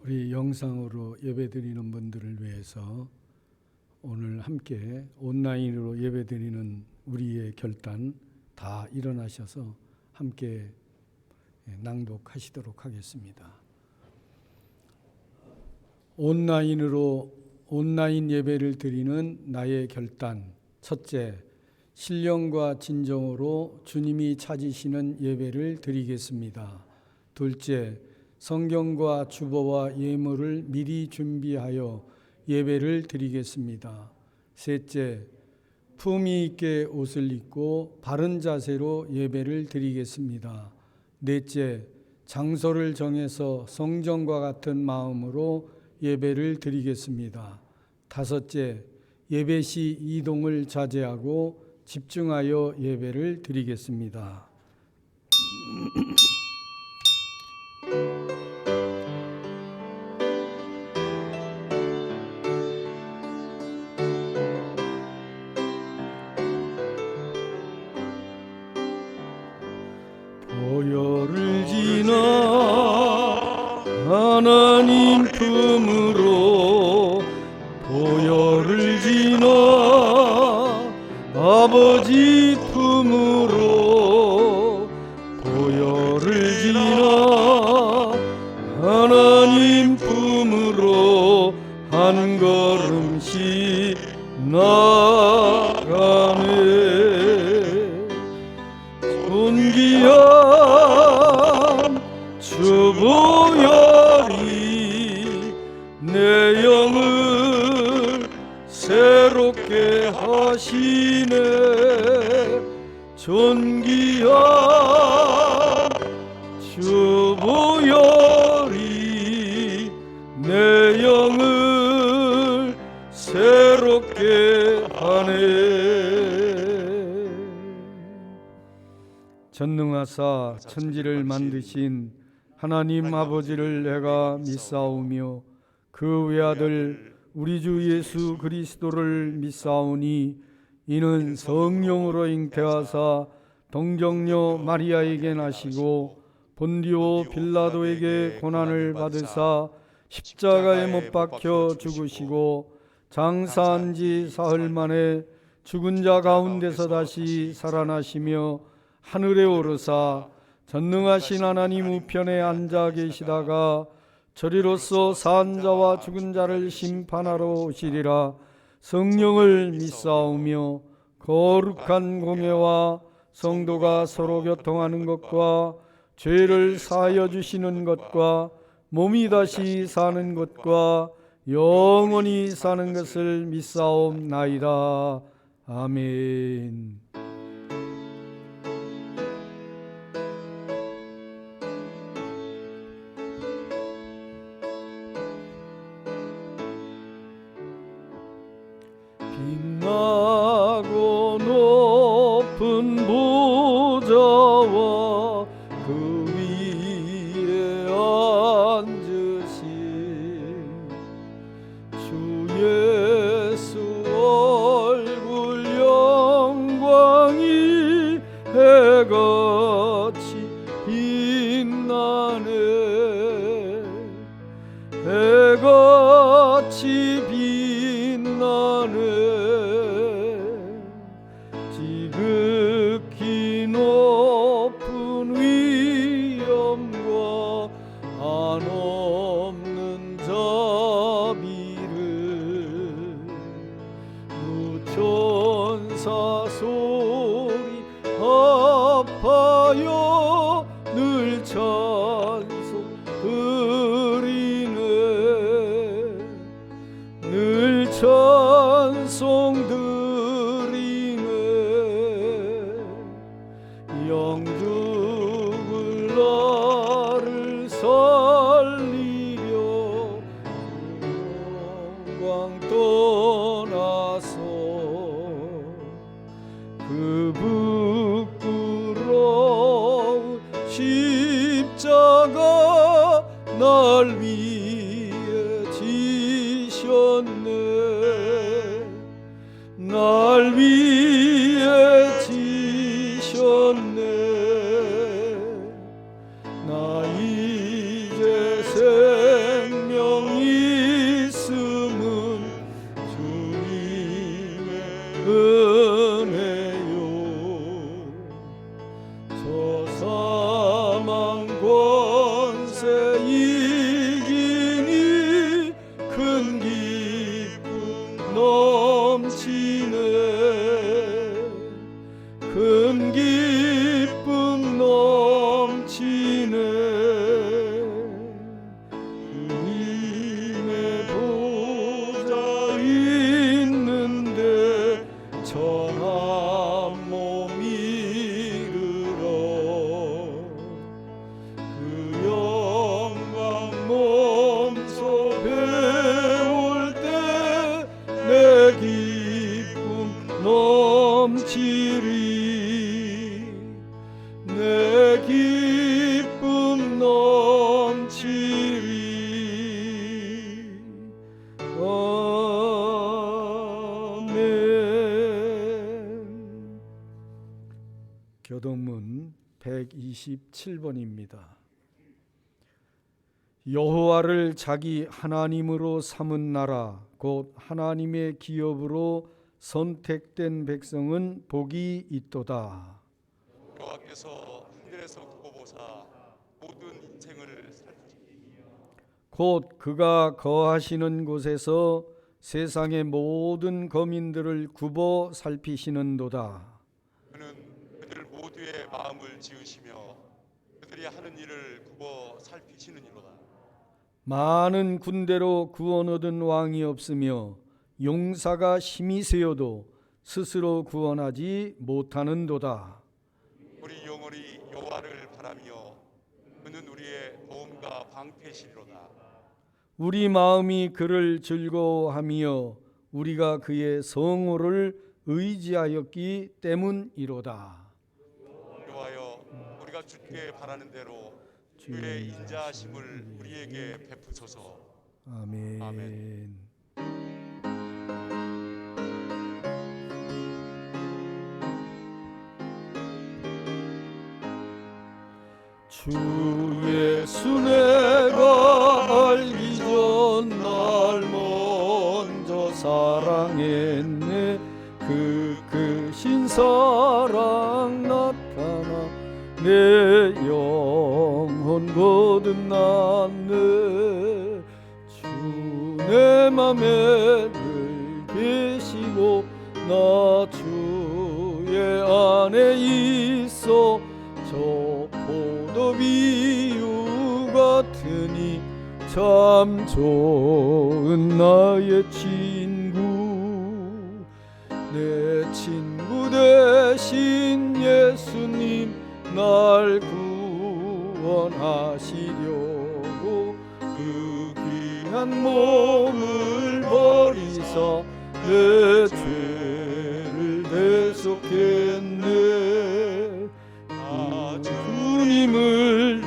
우리 영상으로 예배드리는 분들을 위해서 오늘 함께 온라인으로 예배드리는 우리의 결단 다 일어나셔서 함께 낭독하시도록 하겠습니다. 온라인 예배를 드리는 나의 결단. 첫째, 신령과 진정으로 주님이 찾으시는 예배를 드리겠습니다. 둘째, 성경과 주보와 예물을 미리 준비하여 예배를 드리겠습니다. 셋째, 품위 있게 옷을 입고 바른 자세로 예배를 드리겠습니다. 넷째, 장소를 정해서 성전과 같은 마음으로 예배를 드리겠습니다. 다섯째, 예배 시 이동을 자제하고 집중하여 예배를 드리겠습니다. 보혈을 지나 하나님 품으로 보혈을 지나 아버지 품으로 보혈을 지나 하나님 품으로 한 걸음씩 나가네. 존귀한 주 보혈이 내 영을 새롭게 하시네. 존귀한 주 보혈이 내 영을 새롭게 하네. 전능하사 천지를 만드신 하나님 아버지를 내가 믿사오며 그 외아들 우리 주 예수 그리스도를 믿사오니 이는 성령으로 잉태하사 동정녀 마리아에게 나시고 본디오 빌라도에게 고난을 받으사 십자가에 못 박혀 죽으시고 장사한 지 사흘 만에 죽은 자 가운데서 다시 살아나시며 하늘에 오르사 전능하신 하나님 우편에 앉아 계시다가 저리로서 산 자와 죽은 자를 심판하러 오시리라. 성령을 믿사오며 거룩한 공예와 성도가 서로 교통하는 것과 죄를 사하여 주시는 것과 몸이 다시 사는 것과 영원히 사는 것을 믿사옵나이다. 아멘. 빛나고 높은 보좌와 그 위에 앉으신 주 예수 얼굴 영광이 해같이 빛나네. 해같이 빛나네. 지극히 높은 위엄과 한없는 자비를 무천사 소리 합하여 늘 찬송 드리네. 늘 찬송 드리네. 영죽을 나를 살리려 영광 떠나서 그 부끄러운 십자가 날 위해 지셨네. 날 위해 지셨네. 나 이제 생명 127번입니다. 여호와를 자기 하나님으로 삼은 나라 곧 하나님의 기업으로 선택된 백성은 복이 있도다. 여호와께서 하늘에서 두고 보사 모든 인생을 살피시니 곧 그가 거하시는 곳에서 세상의 모든 거민들을 굽어 살피시는도다. 그는 그들 모두의 마음을 지으시며 그들이 하는 일을 굽어 살피시느니로다. 많은 군대로 구원 얻은 왕이 없으며 용사가 힘이 세어도 스스로 구원하지 못하는도다. 우리 영혼이 여호와를 바라며 그는 우리의 도움과 방패시리로다. 우리 마음이 그를 즐거워하며 우리가 그의 성호를 의지하였기 때문이로다. 여호와여, 우리가 주께 바라는 대로 주의 인자하심을 우리에게 베푸소서. 아멘. 아멘. 주 예수 내가 알기 전 날 먼저 사랑했네. 그 크신 사랑 나타나 내 영혼 거듭났네. 주 내 맘에 늘 계시고 나 주의 안에 있어 저 포도비유 같으니 참 좋은 나의 친구. 내 친구 되신 예수님 날 구원하시려고 그 귀한 몸을 버리사 내 죄를 대속했네. 주님을 늘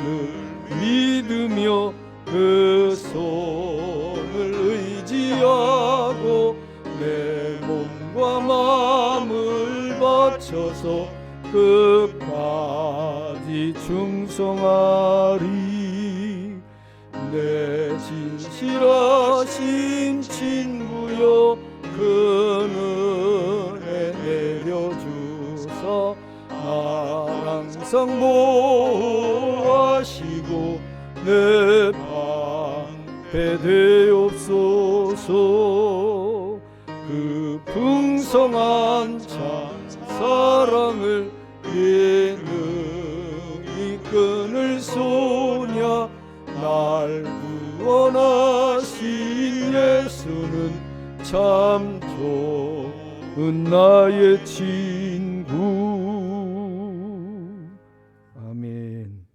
믿으며 그 손을 의지하고 내 몸과 마음을 바쳐서 끝까지 충성하리. 내 진실하신 친구여 그 은혜 내려주사 나를 항상 보호하시고 내 방패 되옵소서. 그 풍성한 참 사랑을 내 능히 끊을 소냐. 날 구원하신 예수는 참 좋은 나의 친구. 아멘.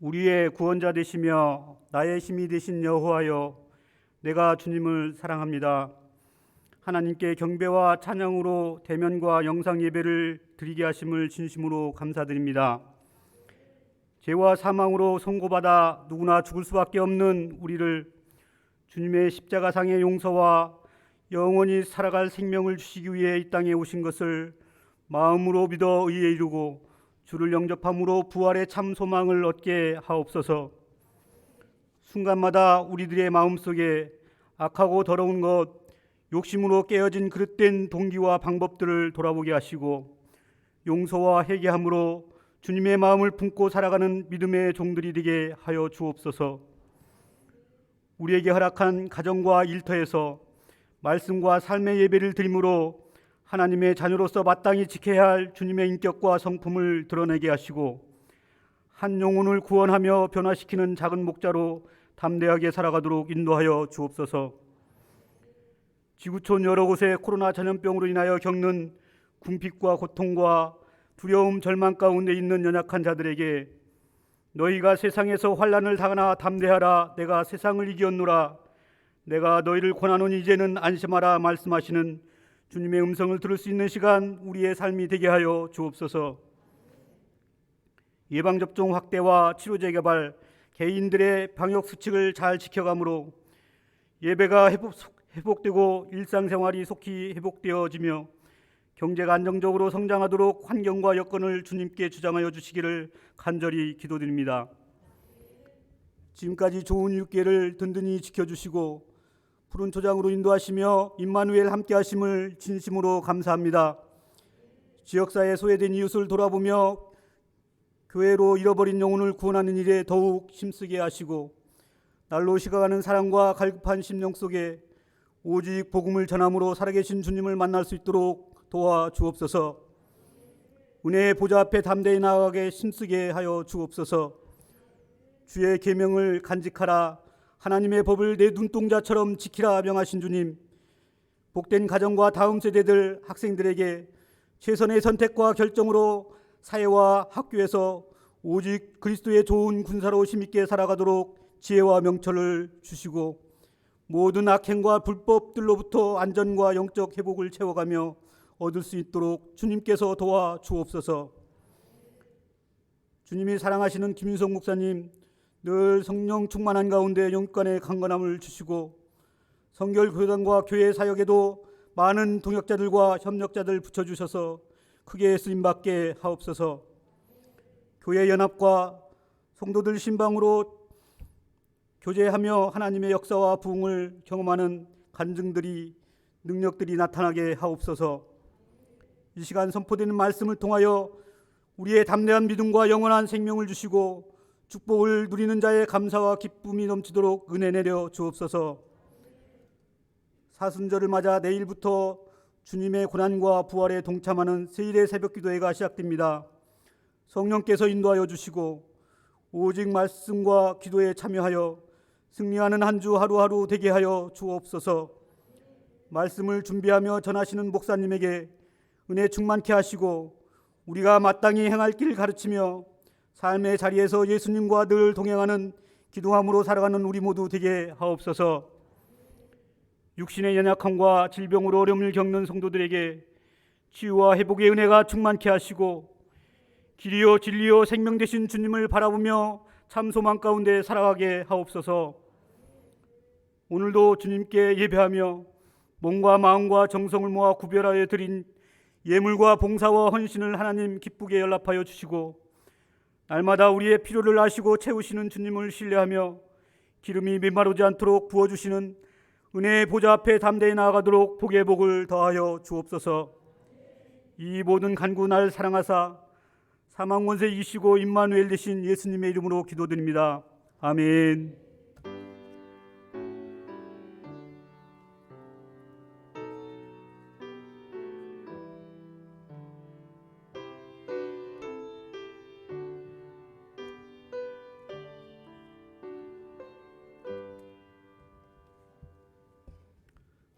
우리의 구원자 되시며 나의 힘이 되신 여호와여, 내가 주님을 사랑합니다. 하나님께 경배와 찬양으로 대면과 영상 예배를 드리게 하심을 진심으로 감사드립니다. 죄와 사망으로 선고받아 누구나 죽을 수밖에 없는 우리를 주님의 십자가상의 용서와 영원히 살아갈 생명을 주시기 위해 이 땅에 오신 것을 마음으로 믿어 의에 이루고 주를 영접함으로 부활의 참 소망을 얻게 하옵소서. 순간마다 우리들의 마음속에 악하고 더러운 것, 욕심으로 깨어진 그릇된 동기와 방법들을 돌아보게 하시고 용서와 회개함으로 주님의 마음을 품고 살아가는 믿음의 종들이 되게 하여 주옵소서. 우리에게 허락한 가정과 일터에서 말씀과 삶의 예배를 드림으로 하나님의 자녀로서 마땅히 지켜야 할 주님의 인격과 성품을 드러내게 하시고 한 영혼을 구원하며 변화시키는 작은 목자로 담대하게 살아가도록 인도하여 주옵소서. 지구촌 여러 곳에 코로나 전염병으로 인하여 겪는 궁핍과 고통과 두려움, 절망 가운데 있는 연약한 자들에게 너희가 세상에서 환난을 당하나 담대하라. 내가 세상을 이겼노라. 내가 너희를 권하노니 이제는 안심하라 말씀하시는 주님의 음성을 들을 수 있는 시간 우리의 삶이 되게 하여 주옵소서. 예방접종 확대와 치료제 개발, 개인들의 방역수칙을 잘 지켜가므로 예배가 회복되고 일상생활이 속히 회복되어지며 경제가 안정적으로 성장하도록 환경과 여건을 주님께 주장하여 주시기를 간절히 기도드립니다. 지금까지 좋은 육계를 든든히 지켜주시고 푸른 초장으로 인도하시며 임마누엘 함께하심을 진심으로 감사합니다. 지역사회에 소외된 이웃을 돌아보며 교회로 잃어버린 영혼을 구원하는 일에 더욱 힘쓰게 하시고 날로 식어가는 사랑과 갈급한 심령 속에 오직 복음을 전함으로 살아계신 주님을 만날 수 있도록 도와주옵소서. 은혜의 보좌 앞에 담대히 나아가게 힘쓰게 하여 주옵소서. 주의 계명을 간직하라, 하나님의 법을 내 눈동자처럼 지키라 명하신 주님, 복된 가정과 다음 세대들 학생들에게 최선의 선택과 결정으로 사회와 학교에서 오직 그리스도의 좋은 군사로 힘있게 살아가도록 지혜와 명철을 주시고 모든 악행과 불법들로부터 안전과 영적 회복을 채워가며 얻을 수 있도록 주님께서 도와주옵소서. 주님이 사랑하시는 김윤성 목사님 늘 성령 충만한 가운데 영간의 강건함을 주시고 성결교단과 교회 사역에도 많은 동역자들과 협력자들 붙여주셔서 크게 쓰임받게 하옵소서. 교회 연합과 성도들 신방으로 교제하며 하나님의 역사와 부흥을 경험하는 간증들이 능력들이 나타나게 하옵소서. 이 시간 선포되는 말씀을 통하여 우리의 담대한 믿음과 영원한 생명을 주시고 축복을 누리는 자의 감사와 기쁨이 넘치도록 은혜 내려 주옵소서. 사순절을 맞아 내일부터 주님의 고난과 부활에 동참하는 세일의 새벽기도회가 시작됩니다. 성령께서 인도하여 주시고 오직 말씀과 기도에 참여하여 승리하는 한 주 하루하루 되게 하여 주옵소서. 말씀을 준비하며 전하시는 목사님에게 은혜 충만케 하시고 우리가 마땅히 행할 길을 가르치며 삶의 자리에서 예수님과 늘 동행하는 기도함으로 살아가는 우리 모두 되게 하옵소서. 육신의 연약함과 질병으로 어려움을 겪는 성도들에게 치유와 회복의 은혜가 충만케 하시고 길이요 진리요 생명 되신 주님을 바라보며 참 소망 가운데 살아가게 하옵소서. 오늘도 주님께 예배하며 몸과 마음과 정성을 모아 구별하여 드린 예물과 봉사와 헌신을 하나님 기쁘게 연락하여 주시고 날마다 우리의 필요를 아시고 채우시는 주님을 신뢰하며 기름이 메마르지 않도록 부어주시는 은혜의 보좌 앞에 담대히 나아가도록 복의 복을 더하여 주옵소서. 이 모든 간구 날 사랑하사 사망 권세 이기시고 임마누엘 되신 예수님의 이름으로 기도드립니다. 아멘.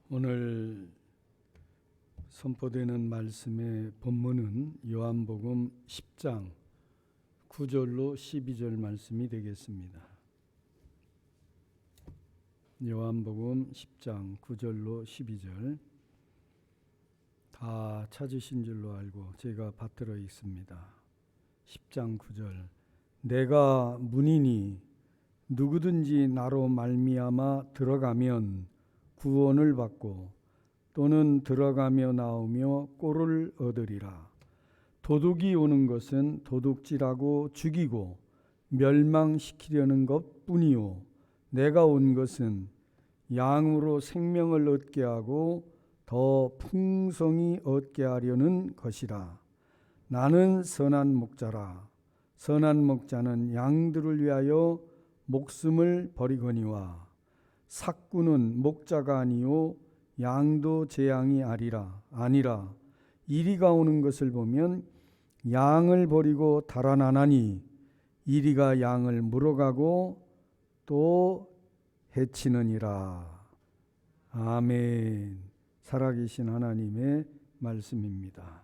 오늘 선포되는 말씀의 본문은 요한복음 10장 9절로 12절 말씀이 되겠습니다. 요한복음 10장 9절로 12절 다 찾으신 줄로 알고 제가 받들어 읽습니다. 10장 9절 내가 문이니 누구든지 나로 말미암아 들어가면 구원을 받고 또는 들어가며 나오며 꼴을 얻으리라. 도둑이 오는 것은 도둑질하고 죽이고 멸망시키려는 것뿐이요 내가 온 것은 양으로 생명을 얻게 하고 더 풍성히 얻게 하려는 것이라. 나는 선한 목자라. 선한 목자는 양들을 위하여 목숨을 버리거니와 삭구는 목자가 아니요 양도 제 양이 아니라 이리가 오는 것을 보면 양을 버리고 달아나나니 이리가 양을 물어가고 또 해치느니라. 아멘. 살아계신 하나님의 말씀입니다.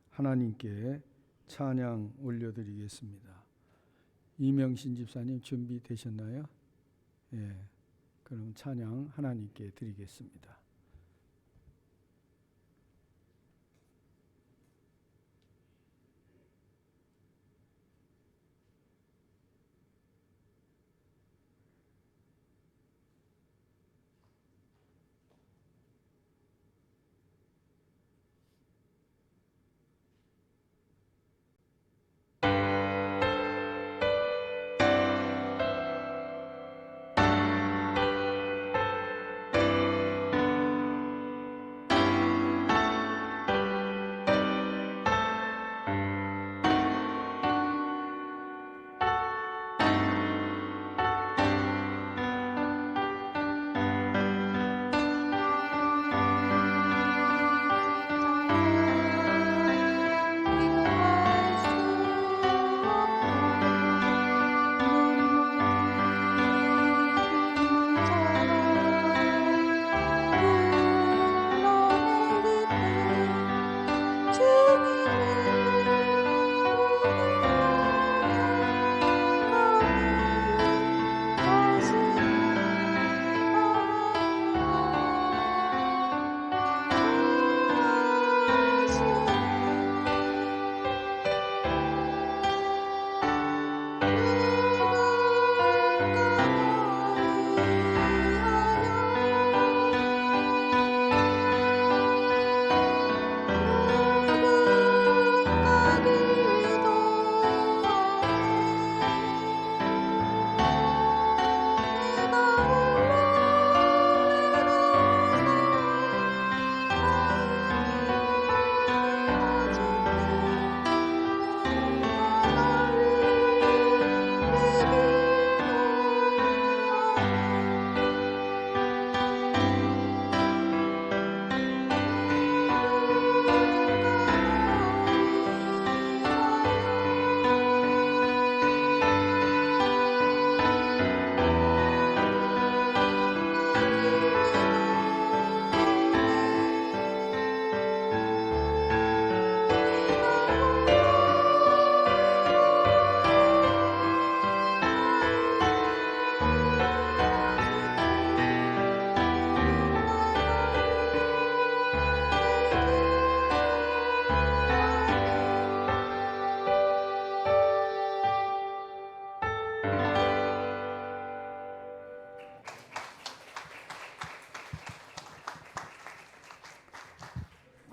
하나님께 찬양 올려드리겠습니다. 이명신 집사님 준비되셨나요? 그럼 찬양 하나님께 드리겠습니다.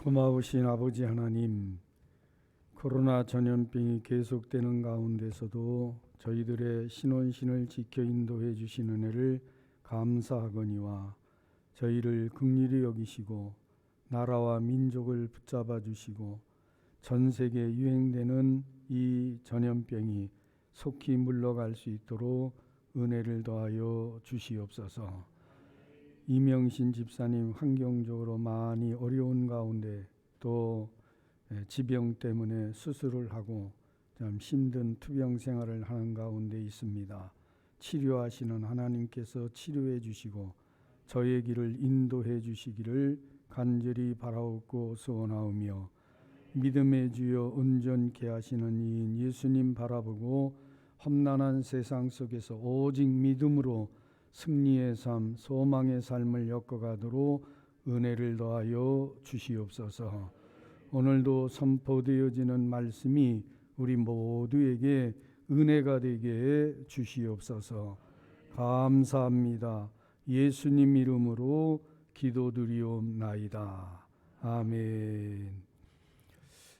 고마우신 아버지 하나님, 코로나 전염병이 계속되는 가운데서도 저희들의 신원신을 지켜 인도해 주신 은혜를 감사하거니와 저희를 긍휼히 여기시고 나라와 민족을 붙잡아 주시고 전 세계에 유행되는 이 전염병이 속히 물러갈 수 있도록 은혜를 더하여 주시옵소서. 이명신 집사님 환경적으로 많이 어려운 가운데 또 지병 때문에 수술을 하고 참 힘든 투병 생활을 하는 가운데 있습니다. 치료하시는 하나님께서 치료해 주시고 저의 길을 인도해 주시기를 간절히 바라옵고 소원하오며, 믿음의 주여 온전케 하시는 이인 예수님 바라보고 험난한 세상 속에서 오직 믿음으로 승리의 삶, 소망의 삶을 엮어가도록 은혜를 더하여 주시옵소서. 오늘도 선포되어지는 말씀이 우리 모두에게 은혜가 되게 해 주시옵소서. 감사합니다. 예수님 이름으로 기도드리옵나이다. 아멘.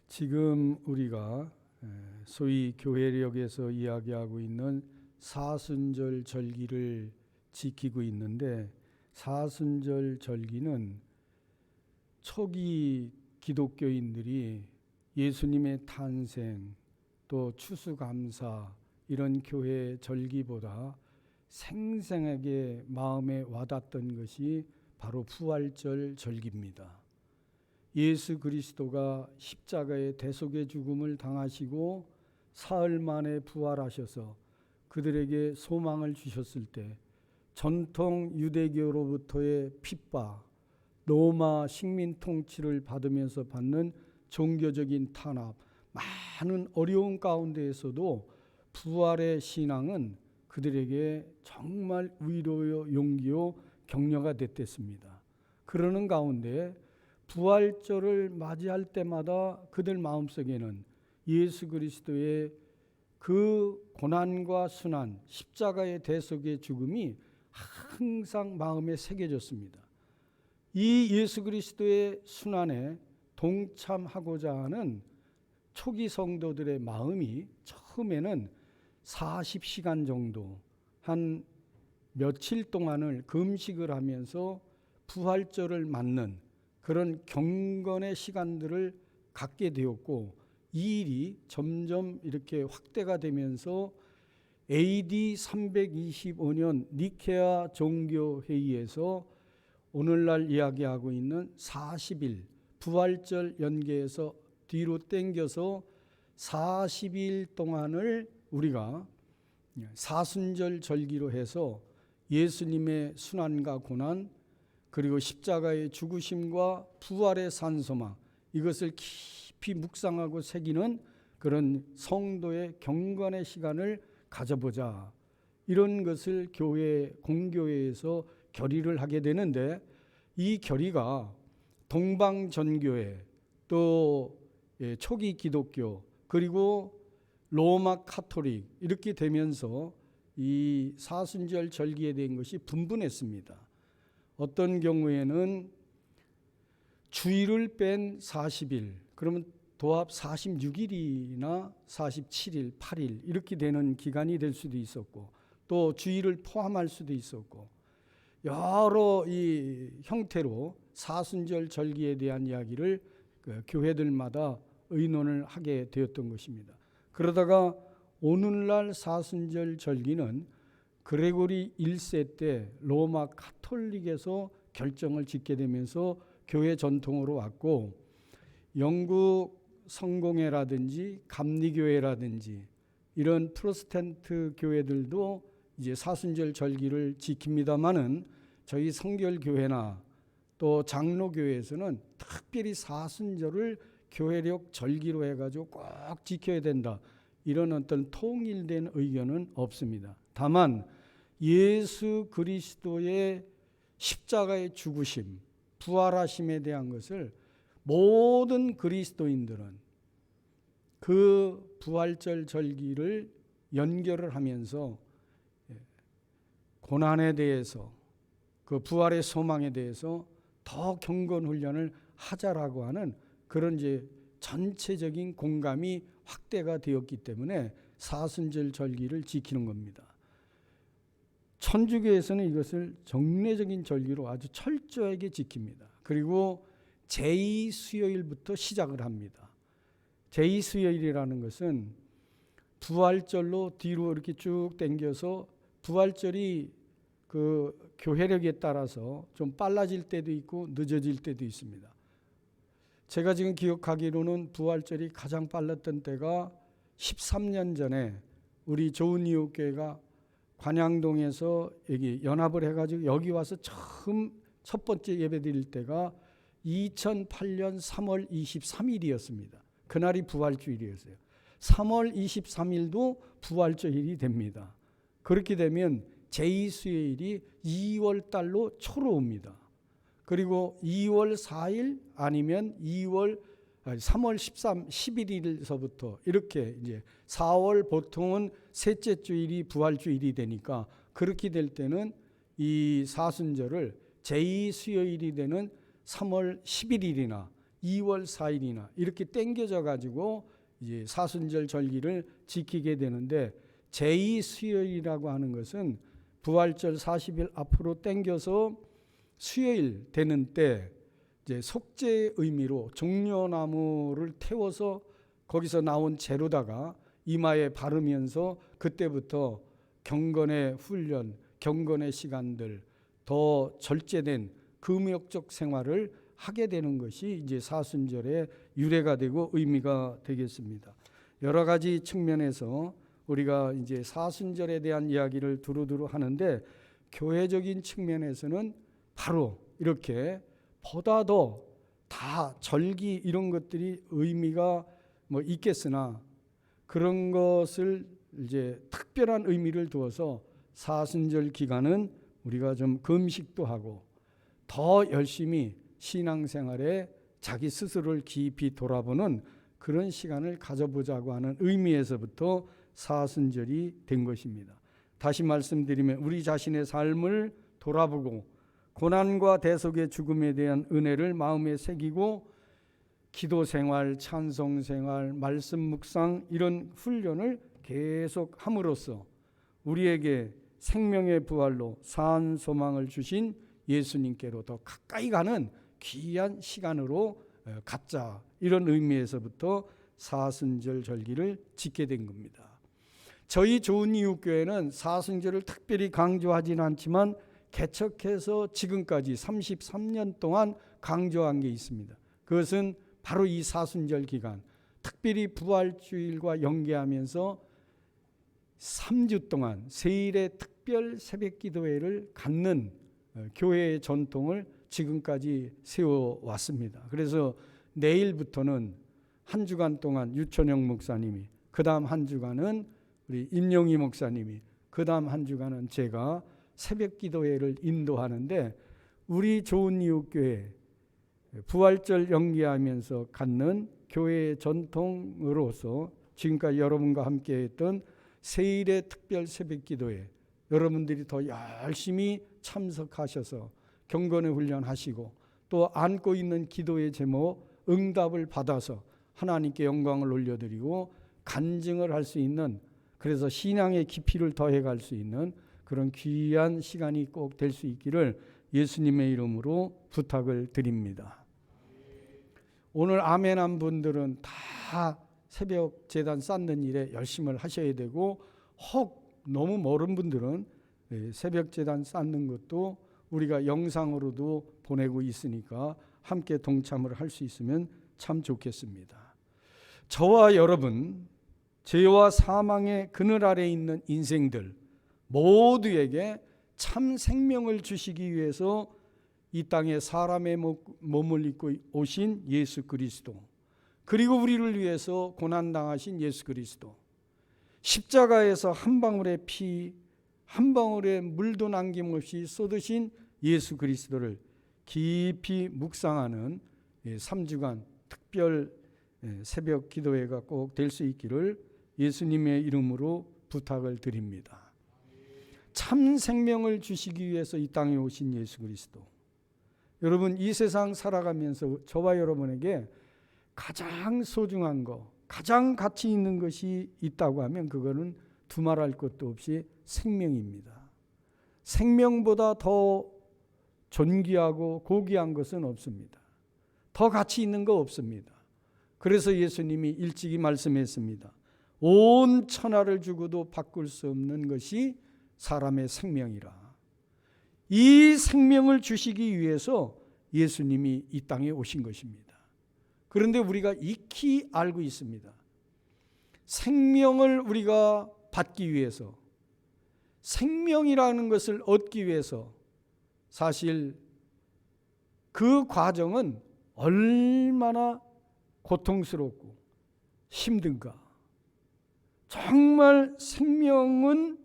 지금 우리가 소위 교회력에서 이야기하고 있는 사순절 절기를 지키고 있는데, 사순절 절기는 초기 기독교인들이 예수님의 탄생 또 추수감사 이런 교회 절기보다 생생하게 마음에 와닿던 것이 바로 부활절 절기입니다. 예수 그리스도가 십자가의 대속의 죽음을 당하시고 사흘 만에 부활하셔서 그들에게 소망을 주셨을 때 전통 유대교로부터의 핍박, 로마 식민 통치를 받으면서 받는 종교적인 탄압, 많은 어려운 가운데에서도 부활의 신앙은 그들에게 정말 위로요, 용기요, 격려가 됐습니다. 그러는 가운데 부활절을 맞이할 때마다 그들 마음속에는 예수 그리스도의 그 고난과 순환, 십자가의 대속의 죽음이 항상 마음에 새겨졌습니다. 이 예수 그리스도의 순환에 동참하고자 하는 초기 성도들의 마음이 처음에는 40시간 정도 한 며칠 동안을 금식을 하면서 부활절을 맞는 그런 경건의 시간들을 갖게 되었고, 이 일이 점점 이렇게 확대가 되면서 AD 325년 니케아 종교회의에서 오늘날 이야기하고 있는 40일 부활절 연계해서 뒤로 당겨서 40일 동안을 우리가 사순절 절기로 해서 예수님의 순환과 고난, 그리고 십자가의 죽으심과 부활의 산소망, 이것을 깊이 묵상하고 새기는 그런 성도의 경건의 시간을 가져보자, 이런 것을 교회 공교회에서 결의를 하게 되는데, 이 결의가 동방전교회 또 초기 기독교 그리고 로마 카톨릭 이렇게 되면서 이 사순절 절기에 대한 것이 분분했습니다. 어떤 경우에는 주일을 뺀 40일, 그러면 도합 46일이나 47일, 8일 이렇게 되는 기간이 될 수도 있었고, 또 주일을 포함할 수도 있었고, 여러 이 형태로 사순절 절기에 대한 이야기를 교회들마다 의논을 하게 되었던 것입니다. 그러다가 오늘날 사순절 절기는 그레고리 1세 때 로마 카톨릭에서 결정을 짓게 되면서 교회 전통으로 왔고, 영국 성공회라든지 감리교회라든지 이런 프로테스탄트 교회들도 이제 사순절 절기를 지킵니다마는 저희 성결교회나 또 장로교회에서는 특별히 사순절을 교회력 절기로 해가지고 꼭 지켜야 된다, 이런 어떤 통일된 의견은 없습니다. 다만 예수 그리스도의 십자가의 죽으심, 부활하심에 대한 것을 모든 그리스도인들은 그 부활절 절기를 연결을 하면서 고난에 대해서, 그 부활의 소망에 대해서 더 경건 훈련을 하자라고 하는 그런 이제 전체적인 공감이 확대가 되었기 때문에 사순절 절기를 지키는 겁니다. 천주교에서는 이것을 정례적인 절기로 아주 철저하게 지킵니다. 그리고 제2수요일부터 시작을 합니다. 제2수요일이라는 것은 부활절로 뒤로 이렇게 쭉 당겨서 부활절이 그 교회력에 따라서 좀 빨라질 때도 있고 늦어질 때도 있습니다. 제가 지금 기억하기로는 부활절이 가장 빨랐던 때가 13년 전에 우리 좋은 이웃 교회가 관양동에서 여기 연합을 해가지고 여기 와서 처음 첫 번째 예배 드릴 때가 2008년 3월 23일이었습니다. 그날이 부활주일이었어요. 3월 23일도 부활주일이 됩니다. 그렇게 되면 제2수요일이 2월 달로 초로 옵니다. 그리고 2월 4일 아니면 3월 11일서부터 이렇게 이제 4월 보통은 셋째 주일이 부활주일이 되니까 그렇게 될 때는 이 사순절을 제2수요일이 되는 3월 11일이나 2월 4일이나 이렇게 땡겨져 가지고 이제 사순절 절기를 지키게 되는데 제2수요일이라고 하는 것은 부활절 40일 앞으로 땡겨서 수요일 되는 때 이제 속죄의 의미로 종려나무를 태워서 거기서 나온 재로다가 이마에 바르면서 그때부터 경건의 훈련, 경건의 시간들, 더 절제된 금욕적 생활을 하게 되는 것이 이제 사순절의 유래가 되고 의미가 되겠습니다. 여러 가지 측면에서 우리가 이제 사순절에 대한 이야기를 두루두루 하는데 교회적인 측면에서는 바로 이렇게 보다 더 다 절기 이런 것들이 의미가 뭐 있겠으나 그런 것을 이제 특별한 의미를 두어서 사순절 기간은 우리가 좀 금식도 하고 더 열심히 신앙생활에 자기 스스로를 깊이 돌아보는 그런 시간을 가져보자고 하는 의미에서부터 사순절이 된 것입니다. 다시 말씀드리면 우리 자신의 삶을 돌아보고 고난과 대속의 죽음에 대한 은혜를 마음에 새기고 기도 생활, 찬송 생활, 말씀 묵상 이런 훈련을 계속 함으로써 우리에게 생명의 부활로 산 소망을 주신 예수님께로 더 가까이 가는 귀한 시간으로 갖자 이런 의미에서부터 사순절 절기를 지게 된 겁니다. 저희 좋은 이웃 교회는 사순절을 특별히 강조하지는 않지만 개척해서 지금까지 33년 동안 강조한 게 있습니다. 그것은 바로 이 사순절 기간, 특별히 부활주일과 연계하면서 3주 동안 세일의 특별 새벽기도회를 갖는 교회의 전통을 지금까지 세워왔습니다. 그래서 내일부터는 한 주간 동안 유천영 목사님이, 그 다음 한 주간은 우리 임영희 목사님이, 그 다음 한 주간은 제가 새벽기도회를 인도하는데 우리 좋은 이웃교회 부활절 연기하면서 갖는 교회의 전통으로서 지금까지 여러분과 함께 했던 세일의 특별 새벽기도회 여러분들이 더 열심히 참석하셔서 경건의 훈련하시고 또 안고 있는 기도의 제목 응답을 받아서 하나님께 영광을 올려드리고 간증을 할 수 있는, 그래서 신앙의 깊이를 더해갈 수 있는 그런 귀한 시간이 꼭 될 수 있기를 예수님의 이름으로 부탁을 드립니다. 오늘 아멘한 분들은 다 새벽 제단 쌓는 일에 열심을 하셔야 되고, 혹 너무 모르는 분들은 새벽 제단 쌓는 것도 우리가 영상으로도 보내고 있으니까 함께 동참을 할 수 있으면 참 좋겠습니다. 저와 여러분, 죄와 사망의 그늘 아래 있는 인생들 모두에게 참 생명을 주시기 위해서 이 땅에 사람의 몸을 입고 오신 예수 그리스도, 그리고 우리를 위해서 고난당하신 예수 그리스도, 십자가에서 한 방울의 피, 한 방울의 물도 남김없이 쏟으신 예수 그리스도를 깊이 묵상하는 3주간 특별 새벽 기도회가 꼭 될 수 있기를 예수님의 이름으로 부탁을 드립니다. 참 생명을 주시기 위해서 이 땅에 오신 예수 그리스도, 여러분, 이 세상 살아가면서 저와 여러분에게 가장 소중한 거, 가장 가치 있는 것이 있다고 하면 그거는 두말할 것도 없이 생명입니다. 생명보다 더 존귀하고 고귀한 것은 없습니다. 더 가치 있는 거 없습니다. 그래서 예수님이 일찍이 말씀했습니다. 온 천하를 주고도 바꿀 수 없는 것이 사람의 생명이라. 이 생명을 주시기 위해서 예수님이 이 땅에 오신 것입니다. 그런데 우리가 익히 알고 있습니다. 생명을 우리가 받기 위해서, 생명이라는 것을 얻기 위해서 사실 그 과정은 얼마나 고통스럽고 힘든가. 정말 생명은,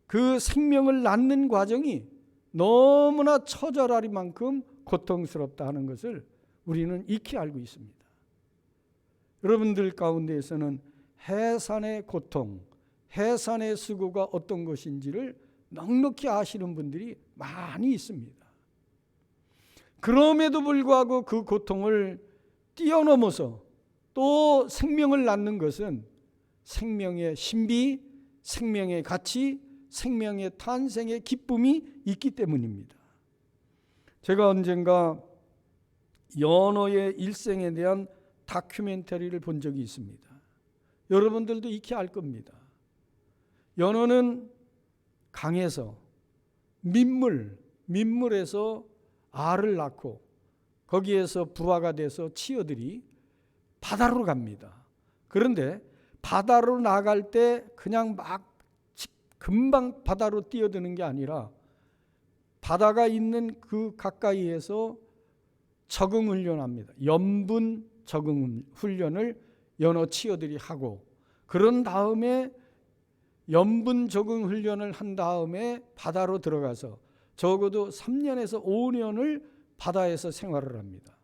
그 생명을 낳는 과정이 너무나 처절하리만큼 고통스럽다 하는 것을 우리는 익히 알고 있습니다. 여러분들 가운데에서는 해산의 고통, 해산의 수고가 어떤 것인지를 넉넉히 아시는 분들이 많이 있습니다. 그럼에도 불구하고 그 고통을 뛰어넘어서 또 생명을 낳는 것은 생명의 신비, 생명의 가치, 생명의 탄생의 기쁨이 있기 때문입니다. 제가 언젠가 연어의 일생에 대한 다큐멘터리를 본 적이 있습니다. 여러분들도 익히 알 겁니다. 연어는 강에서 민물에서 알을 낳고 거기에서 부화가 돼서 치어들이 바다로 갑니다. 그런데 바다로 나갈 때 그냥 막 금방 바다로 뛰어드는 게 아니라 바다가 있는 그 가까이에서 적응 훈련합니다. 염분 적응 훈련을 연어 치어들이 하고, 그런 다음에 염분 적응 훈련을 한 다음에 바다로 들어가서 적어도 3년에서 5년을 바다에서 생활을 합니다.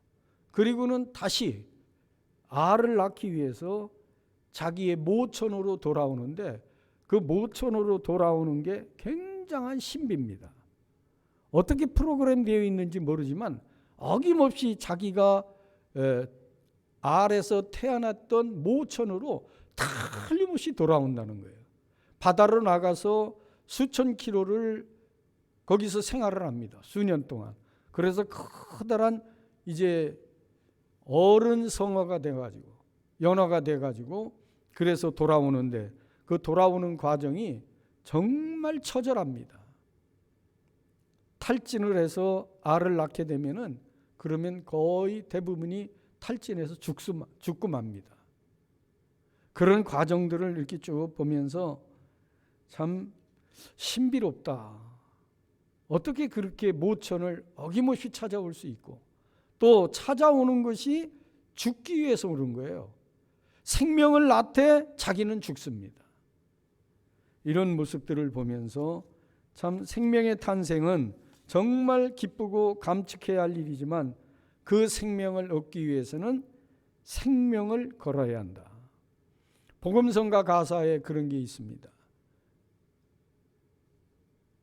그리고는 다시 알을 낳기 위해서 자기의 모천으로 돌아오는데, 그 모천으로 돌아오는 게 굉장한 신비입니다. 어떻게 프로그램되어 있는지 모르지만 어김없이 자기가 알에서 태어났던 모천으로 틀림없이 돌아온다는 거예요. 바다로 나가서 수천 킬로를 거기서 생활을 합니다. 수년 동안. 그래서 커다란 이제 어른 성어가 돼가지고, 연어가 돼가지고, 그래서 돌아오는데 그 돌아오는 과정이 정말 처절합니다. 탈진을 해서 알을 낳게 되면은 그러면 거의 대부분이 탈진해서 죽고 맙니다. 그런 과정들을 이렇게 쭉 보면서 참 신비롭다. 어떻게 그렇게 모천을 어김없이 찾아올 수 있고, 또 찾아오는 것이 죽기 위해서 오는 거예요. 생명을 낳되 자기는 죽습니다. 이런 모습들을 보면서 참 생명의 탄생은 정말 기쁘고 감축해야 할 일이지만 그 생명을 얻기 위해서는 생명을 걸어야 한다. 복음성가 가사에 그런 게 있습니다.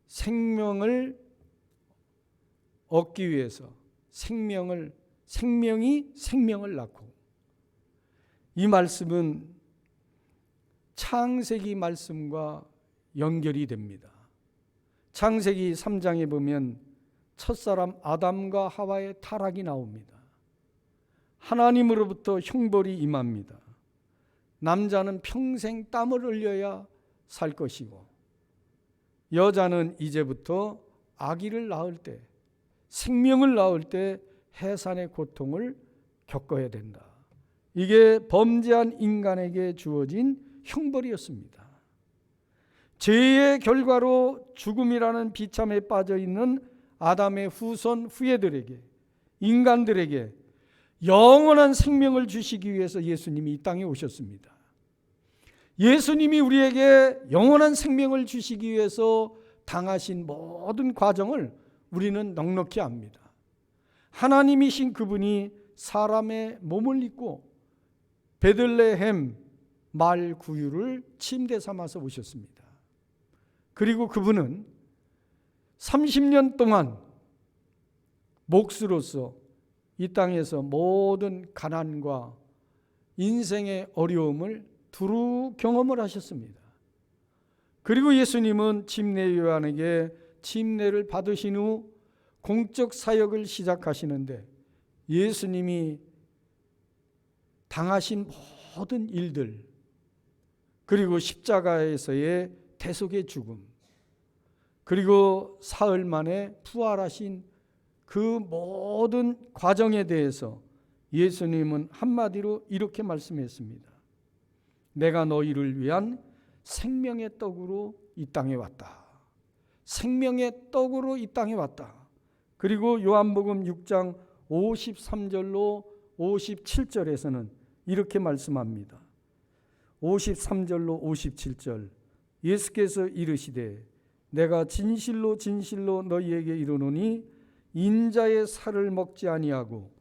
생명을 얻기 위해서 생명이 생명을 낳고, 이 말씀은 창세기 말씀과 연결이 됩니다. 창세기 3장에 보면 첫사람 아담과 하와의 타락이 나옵니다. 하나님으로부터 형벌이 임합니다. 남자는 평생 땀을 흘려야 살 것이고, 여자는 이제부터 아기를 낳을 때, 생명을 낳을 때 해산의 고통을 겪어야 된다. 이게 범죄한 인간에게 주어진 형벌이었습니다. 죄의 결과로 죽음이라는 비참에 빠져 있는 아담의 후손 후예들에게, 인간들에게 영원한 생명을 주시기 위해서 예수님이 이 땅에 오셨습니다. 예수님이 우리에게 영원한 생명을 주시기 위해서 당하신 모든 과정을 우리는 넉넉히 압니다. 하나님이신 그분이 사람의 몸을 입고 베들레헴 말 구유를 침대 삼아서 오셨습니다. 그리고 그분은 30년 동안 몫으로서 이 땅에서 모든 가난과 인생의 어려움을 두루 경험을 하셨습니다. 그리고 예수님은 침례 요한에게 침례를 받으신 후 공적 사역을 시작하시는데 예수님이 당하신 모든 일들, 그리고 십자가에서의 대속의 죽음, 그리고 사흘 만에 부활하신 그 모든 과정에 대해서 예수님은 한마디로 이렇게 말씀했습니다. 내가 너희를 위한 생명의 떡으로 이 땅에 왔다. 생명의 떡으로 이 땅에 왔다. 그리고 요한복음 6장 53절로 57절에서는 이렇게 말씀합니다. 53절로 57절 예수께서 이르시되 내가 진실로 진실로 너희에게 이르노니 인자의 살을 먹지 아니하고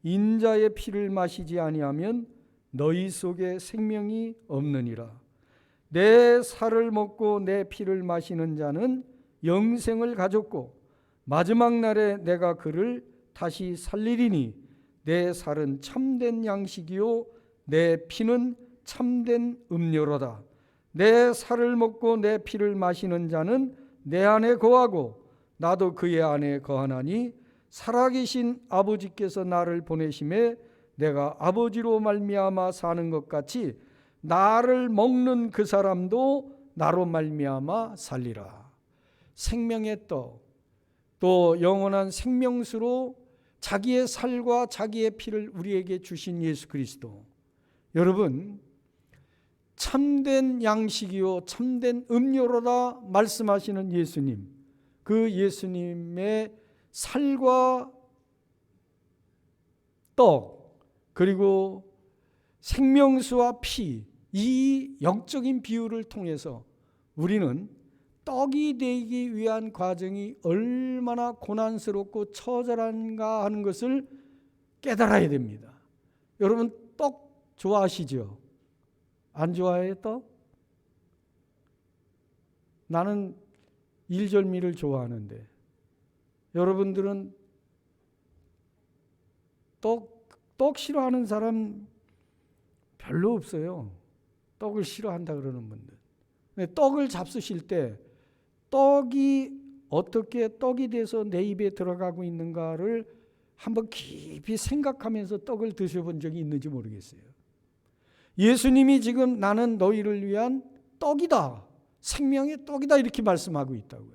인자의 피를 마시지 아니하면 너희 속에 생명이 없느니라. 내 살을 먹고 내 피를 마시는 자는 영생을 가졌고 마지막 날에 내가 그를 다시 살리리니 내 살은 참된 양식이요 내 피는 참된 음료로다. 내 살을 먹고 내 피를 마시는 자는 내 안에 거하고 나도 그의 안에 거하나니 살아계신 아버지께서 나를 보내심에 내가 아버지로 말미암아 사는 것 같이 나를 먹는 그 사람도 나로 말미암아 살리라. 생명의 떡, 또 영원한 생명수로 자기의 살과 자기의 피를 우리에게 주신 예수 그리스도. 여러분, 참된 양식이요 참된 음료로다 말씀하시는 예수님, 그 예수님의 살과 떡, 그리고 생명수와 피, 이 영적인 비유를 통해서 우리는 떡이 되기 위한 과정이 얼마나 고난스럽고 처절한가 하는 것을 깨달아야 됩니다. 여러분, 떡 좋아하시죠? 안 좋아해요, 떡? 나는 일절미를 좋아하는데 여러분들은 떡 싫어하는 사람 별로 없어요. 떡을 싫어한다 그러는 분들. 근데 떡을 잡수실 때 떡이 어떻게 떡이 돼서 내 입에 들어가고 있는가를 한번 깊이 생각하면서 떡을 드셔본 적이 있는지 모르겠어요. 예수님이 지금 나는 너희를 위한 떡이다. 생명의 떡이다 이렇게 말씀하고 있다고요.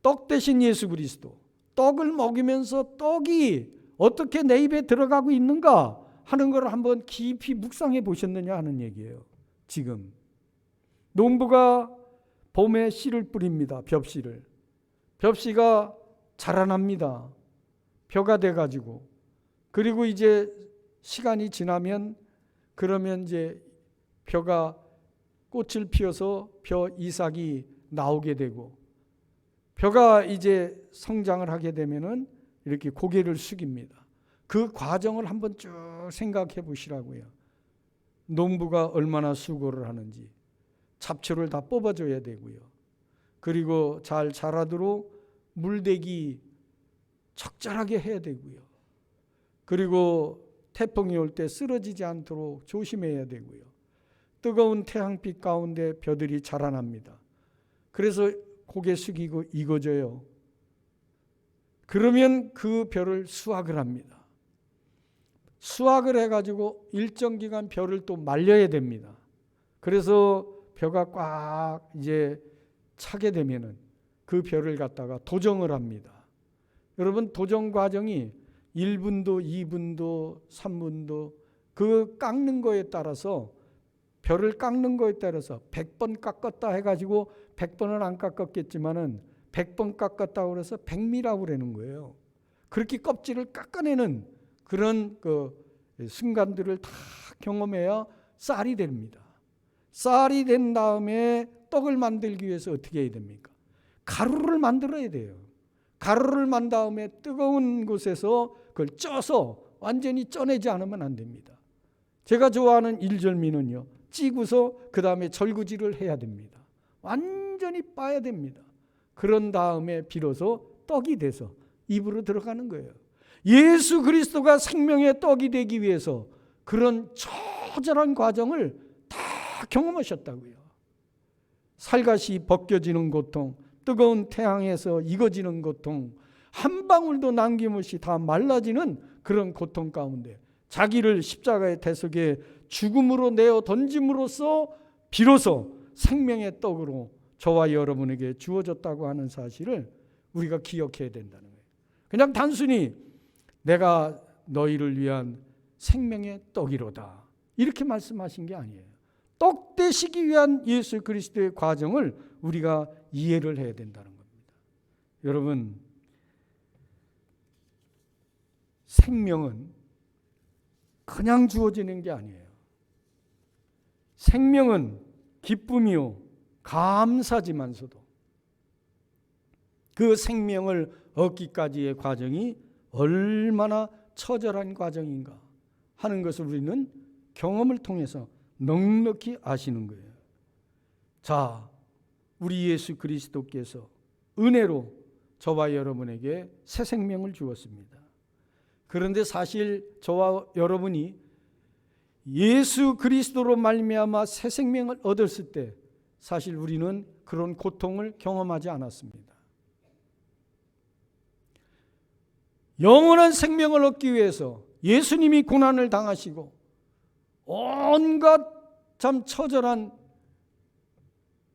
떡 대신 예수 그리스도. 떡을 먹으면서 떡이 어떻게 내 입에 들어가고 있는가 하는 걸 한번 깊이 묵상해 보셨느냐 하는 얘기예요. 지금 농부가 봄에 씨를 뿌립니다. 벽씨를. 벽씨가 자라납니다. 벼가 돼가지고. 그리고 이제 시간이 지나면 그러면 이제 벼가 꽃을 피워서 벼 이삭이 나오게 되고 벼가 이제 성장을 하게 되면은 이렇게 고개를 숙입니다. 그 과정을 한번 쭉 생각해 보시라고요. 농부가 얼마나 수고를 하는지. 잡초를 다 뽑아줘야 되고요. 그리고 잘 자라도록 물대기 적절하게 해야 되고요. 그리고 태풍이 올 때 쓰러지지 않도록 조심해야 되고요. 뜨거운 태양빛 가운데 벼들이 자라납니다. 그래서 고개 숙이고 익어져요. 그러면 그 벼를 수확을 합니다. 수확을 해가지고 일정 기간 벼를 또 말려야 됩니다. 그래서 벼가 꽉 이제 차게 되면은 그 벼를 갖다가 도정을 합니다. 여러분, 도정 과정이 1분도, 2분도, 3분도 그 깎는 거에 따라서 벼를 깎는 거에 따라서 100번 깎았다 해가지고 100번은 안 깎았겠지만은 100번 깎았다고 해서 100미라고 그러는 거예요. 그렇게 껍질을 깎아내는 그런 그 순간들을 다 경험해야 쌀이 됩니다. 쌀이 된 다음에 떡을 만들기 위해서 어떻게 해야 됩니까? 가루를 만들어야 돼요. 가루를 만 다음에 뜨거운 곳에서 그걸 쪄서 완전히 쪄내지 않으면 안 됩니다. 제가 좋아하는 일절미는요, 찌고서 그 다음에 절구질을 해야 됩니다. 완전히 빠야 됩니다. 그런 다음에 비로소 떡이 돼서 입으로 들어가는 거예요. 예수 그리스도가 생명의 떡이 되기 위해서 그런 처절한 과정을 다 경험하셨다고요. 살갗이 벗겨지는 고통, 뜨거운 태양에서 익어지는 고통, 한 방울도 남김없이 다 말라지는 그런 고통 가운데 자기를 십자가의 대속에 죽음으로 내어 던짐으로써 비로소 생명의 떡으로 저와 여러분에게 주어졌다고 하는 사실을 우리가 기억해야 된다는 거예요. 그냥 단순히 내가 너희를 위한 생명의 떡이로다 이렇게 말씀하신 게 아니에요. 떡 되시기 위한 예수 그리스도의 과정을 우리가 이해를 해야 된다는 겁니다. 여러분, 생명은 그냥 주어지는 게 아니에요. 생명은 기쁨이요 감사지만서도 그 생명을 얻기까지의 과정이 얼마나 처절한 과정인가 하는 것을 우리는 경험을 통해서 넉넉히 아시는 거예요. 자, 우리 예수 그리스도께서 은혜로 저와 여러분에게 새 생명을 주었습니다. 그런데 사실 저와 여러분이 예수 그리스도로 말미암아 새 생명을 얻었을 때 사실 우리는 그런 고통을 경험하지 않았습니다. 영원한 생명을 얻기 위해서 예수님이 고난을 당하시고 온갖 참 처절한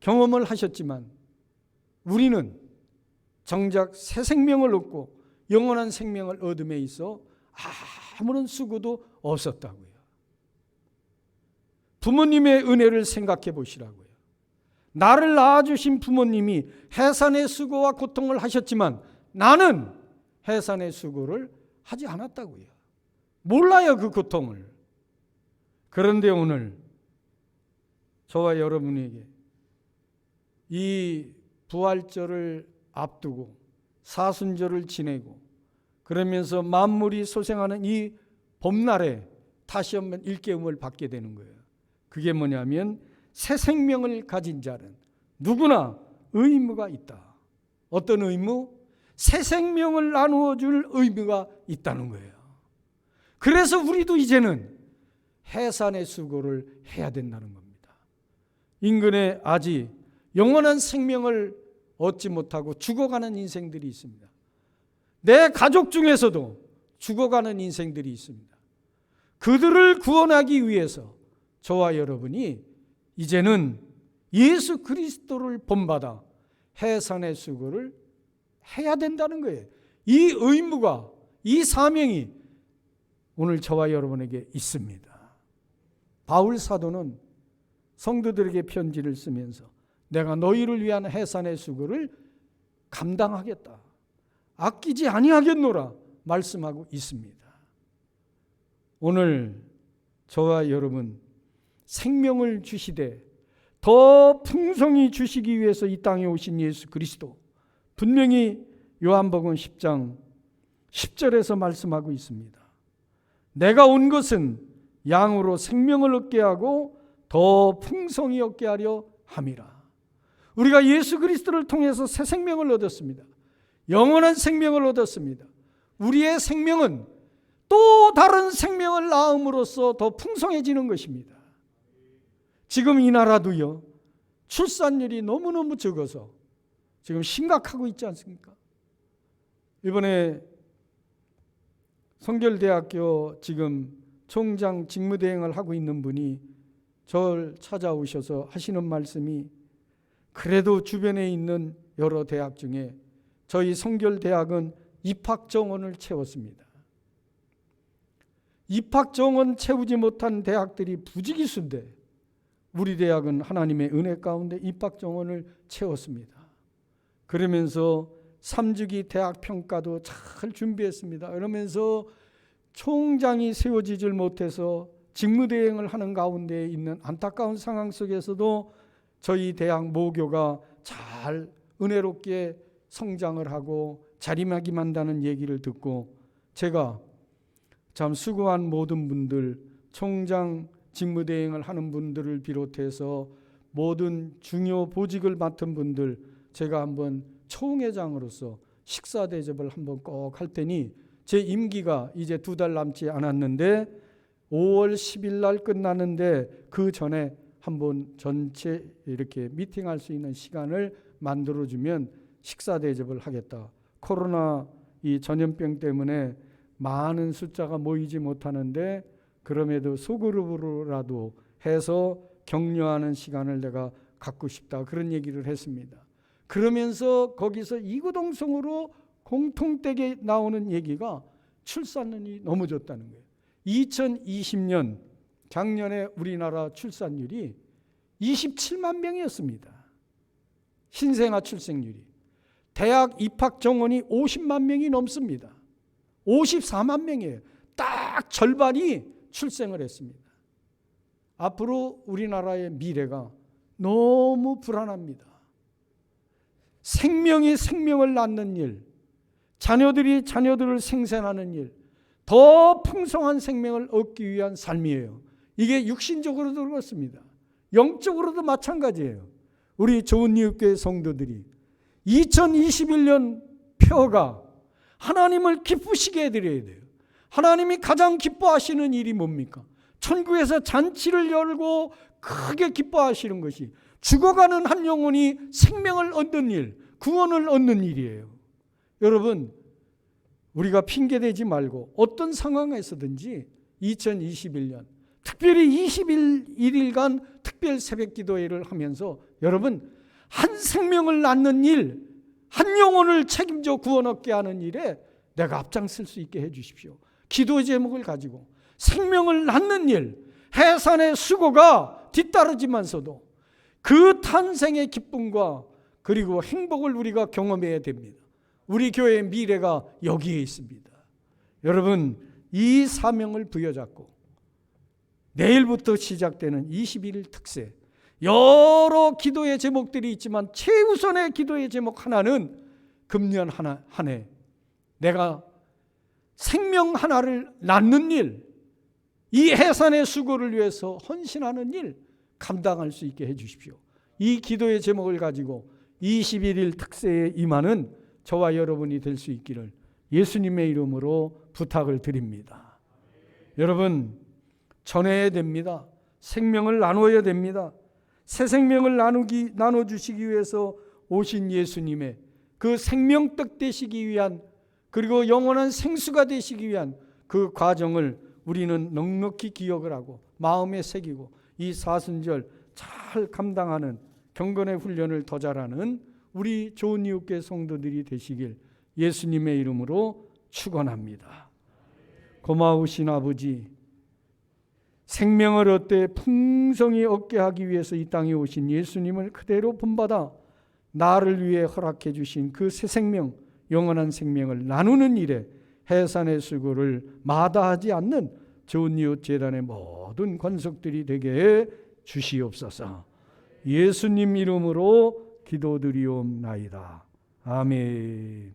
경험을 하셨지만 우리는 정작 새 생명을 얻고 영원한 생명을 얻음에 있어 아무런 수고도 없었다고요. 부모님의 은혜를 생각해 보시라고요. 나를 낳아주신 부모님이 해산의 수고와 고통을 하셨지만 나는 해산의 수고를 하지 않았다고요. 몰라요, 그 고통을. 그런데 오늘 저와 여러분에게 이 부활절을 앞두고 사순절을 지내고 그러면서 만물이 소생하는 이 봄날에 다시 한번 일깨움을 받게 되는 거예요. 그게 뭐냐면 새 생명을 가진 자는 누구나 의무가 있다. 어떤 의무? 새 생명을 나누어 줄 의무가 있다는 거예요. 그래서 우리도 이제는 해산의 수고를 해야 된다는 겁니다. 인근에 아직 영원한 생명을 얻지 못하고 죽어가는 인생들이 있습니다. 내 가족 중에서도 죽어가는 인생들이 있습니다. 그들을 구원하기 위해서 저와 여러분이 이제는 예수 그리스도를 본받아 해산의 수고를 해야 된다는 거예요. 이 의무가, 이 사명이 오늘 저와 여러분에게 있습니다. 바울 사도는 성도들에게 편지를 쓰면서 내가 너희를 위한 해산의 수고를 감당하겠다, 아끼지 아니하겠노라 말씀하고 있습니다. 오늘 저와 여러분 생명을 주시되 더 풍성히 주시기 위해서 이 땅에 오신 예수 그리스도, 분명히 요한복음 10장 10절에서 말씀하고 있습니다. 내가 온 것은 양으로 생명을 얻게 하고 더 풍성히 얻게 하려 함이라. 우리가 예수 그리스도를 통해서 새 생명을 얻었습니다. 영원한 생명을 얻었습니다. 우리의 생명은 또 다른 생명을 낳음으로써 더 풍성해지는 것입니다. 지금 이 나라도요, 출산율이 너무너무 적어서 지금 심각하고 있지 않습니까? 이번에 성결대학교 지금 총장 직무대행을 하고 있는 분이 저를 찾아오셔서 하시는 말씀이, 그래도 주변에 있는 여러 대학 중에 저희 성결대학은 입학 정원을 채웠습니다. 입학 정원 채우지 못한 대학들이 부지기수인데 우리 대학은 하나님의 은혜 가운데 입학 정원을 채웠습니다. 그러면서 3주기 대학 평가도 잘 준비했습니다. 그러면서 총장이 세워지질 못해서 직무대행을 하는 가운데 있는 안타까운 상황 속에서도 저희 대학 모교가 잘 은혜롭게 성장을 하고 자리매김한다는 얘기를 듣고 제가 참 수고한 모든 분들, 총장 직무대행을 하는 분들을 비롯해서 모든 중요 보직을 맡은 분들, 제가 한번 총회장으로서 식사 대접을 한번 꼭 할 테니 제 임기가 이제 2달 남지 않았는데 5월 10일 날 끝나는데 그 전에 한번 전체 이렇게 미팅할 수 있는 시간을 만들어주면 식사 대접을 하겠다. 코로나 이 전염병 때문에 많은 숫자가 모이지 못하는데 그럼에도 소그룹으로라도 해서 격려하는 시간을 내가 갖고 싶다. 그런 얘기를 했습니다. 그러면서 거기서 이구동성으로 공통되게 나오는 얘기가 출산율이 너무 좋다는 거예요. 2020년 작년에 우리나라 출산율이 27만 명이었습니다. 신생아 출생률이. 대학 입학 정원이 50만 명이 넘습니다. 54만 명이에요. 딱 절반이 출생을 했습니다. 앞으로 우리나라의 미래가 너무 불안합니다. 생명이 생명을 낳는 일, 자녀들이 자녀들을 생산하는 일, 더 풍성한 생명을 얻기 위한 삶이에요. 이게 육신적으로도 그렇습니다. 영적으로도 마찬가지예요. 우리 좋은 이웃교회 성도들이 2021년 표가 하나님을 기쁘시게 해드려야 돼요. 하나님이 가장 기뻐하시는 일이 뭡니까? 천국에서 잔치를 열고 크게 기뻐하시는 것이 죽어가는 한 영혼이 생명을 얻는 일, 구원을 얻는 일이에요. 여러분, 우리가 핑계대지 말고 어떤 상황에서든지 2021년 특별히 21일간 특별 새벽 기도회를 하면서 여러분 한 생명을 낳는 일, 한 영혼을 책임져 구원 얻게 하는 일에 내가 앞장설 수 있게 해 주십시오. 기도 제목을 가지고 생명을 낳는 일, 해산의 수고가 뒤따르지만서도 그 탄생의 기쁨과 그리고 행복을 우리가 경험해야 됩니다. 우리 교회의 미래가 여기에 있습니다. 여러분, 이 사명을 부여잡고 내일부터 시작되는 21일 특세, 여러 기도의 제목들이 있지만 최우선의 기도의 제목 하나는 금년 한 해 내가 생명 하나를 낳는 일, 이 해산의 수고를 위해서 헌신하는 일 감당할 수 있게 해 주십시오. 이 기도의 제목을 가지고 21일 특세에 임하는 저와 여러분이 될 수 있기를 예수님의 이름으로 부탁을 드립니다. 여러분, 전해야 됩니다. 생명을 나눠야 됩니다. 새 생명을 나눠주시기 위해서 오신 예수님의 그 생명떡 되시기 위한, 그리고 영원한 생수가 되시기 위한 그 과정을 우리는 넉넉히 기억을 하고 마음에 새기고 이 사순절 잘 감당하는 경건의 훈련을 더 잘하는 우리 좋은 이웃교회 성도들이 되시길 예수님의 이름으로 축원합니다. 고마우신 아버지, 생명을 얻되 풍성히 얻게 하기 위해서 이 땅에 오신 예수님을 그대로 본받아 나를 위해 허락해 주신 그 새 생명, 영원한 생명을 나누는 일에 해산의 수고를 마다하지 않는 좋은 이웃 재단의 모든 권속들이 되게 해 주시옵소서. 예수님 이름으로 기도드리옵나이다. 아멘.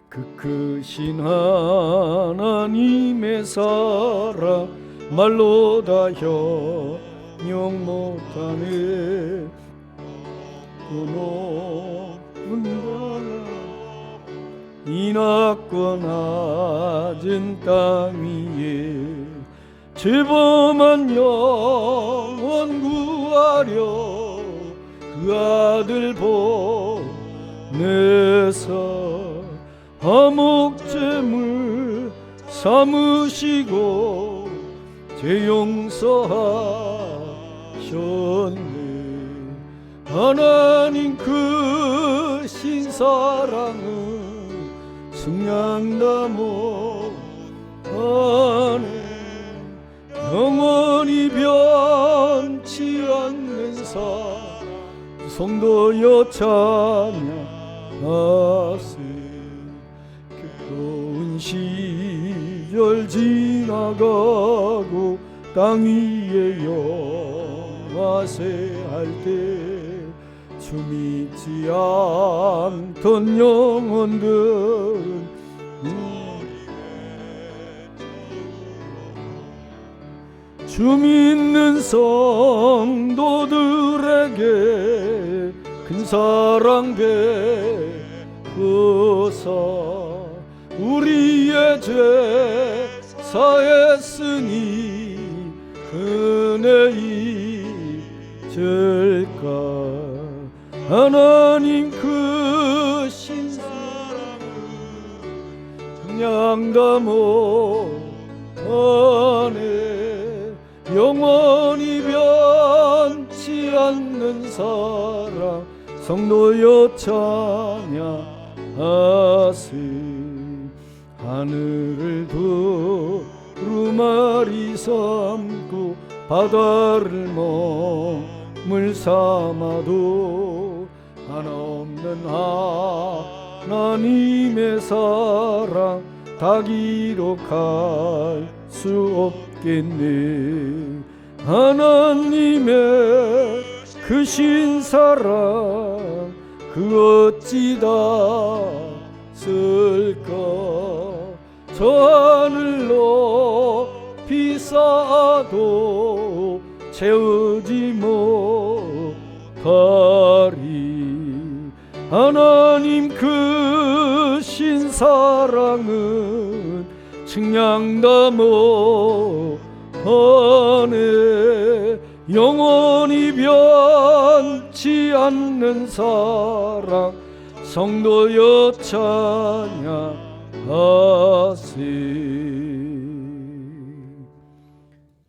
그 크신 하나님의 사랑 말로 다 형용 못하네. 그 높은 바람 이 낮고 낮은 땅 위에 죄범한 영혼 구하려 그 아들 보내서 화목제물 삼으시고 죄 용서하셨네. 하나님 크신 사랑은 승량다 못하네. 영원히 변치 않는 성도여 찬양하세. 좋은 시절 지나가고 땅 위에 영화세 할 때 주 믿지 않던 영혼들은 주 믿는 성도들에게 큰 사랑 베푸사. 우리의 죄 사했으니 은혜 잊을까. 하나님 크신 사랑은 양담하네. 영원히 변치 않는 사랑 성도여 찬양하세. 하늘을 두루마리 삼고 바다를 몸을 삼아도 한없는 하나님의 사랑 다 기록할 수 없겠네. 하나님의 크신 사랑 그 어찌 다 쓸까. 저 하늘 높이 쌓아도 채우지 못하리. 하나님 크신 사랑은 측량다못하네. 영원히 변치 않는 사랑 성도여 찬양하세.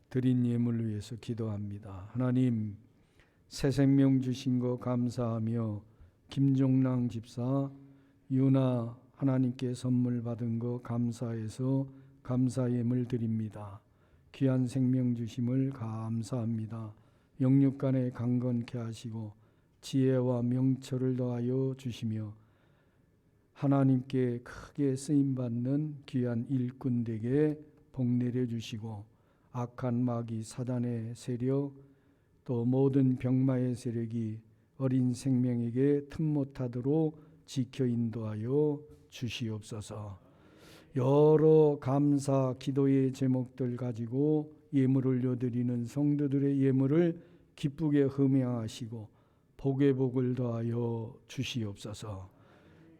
드린 예물을 위해서 기도합니다. 하나님, 새 생명 주신 거 감사하며 김종랑 집사 유나 하나님께 선물 받은 거 감사해서 감사 예물 드립니다. 귀한 생명 주심을 감사합니다. 영육간에 강건케 하시고 지혜와 명철을 더하여 주시며 하나님께 크게 쓰임받는 귀한 일꾼 되게 복 내려 주시고 악한 마귀 사단의 세력 또 모든 병마의 세력이 어린 생명에게 틈 못하도록 지켜 인도하여 주시옵소서. 여러 감사 기도의 제목들 가지고 예물을 올려드리는 성도들의 예물을 기쁘게 흠양하시고 복의 복을 더하여 주시옵소서.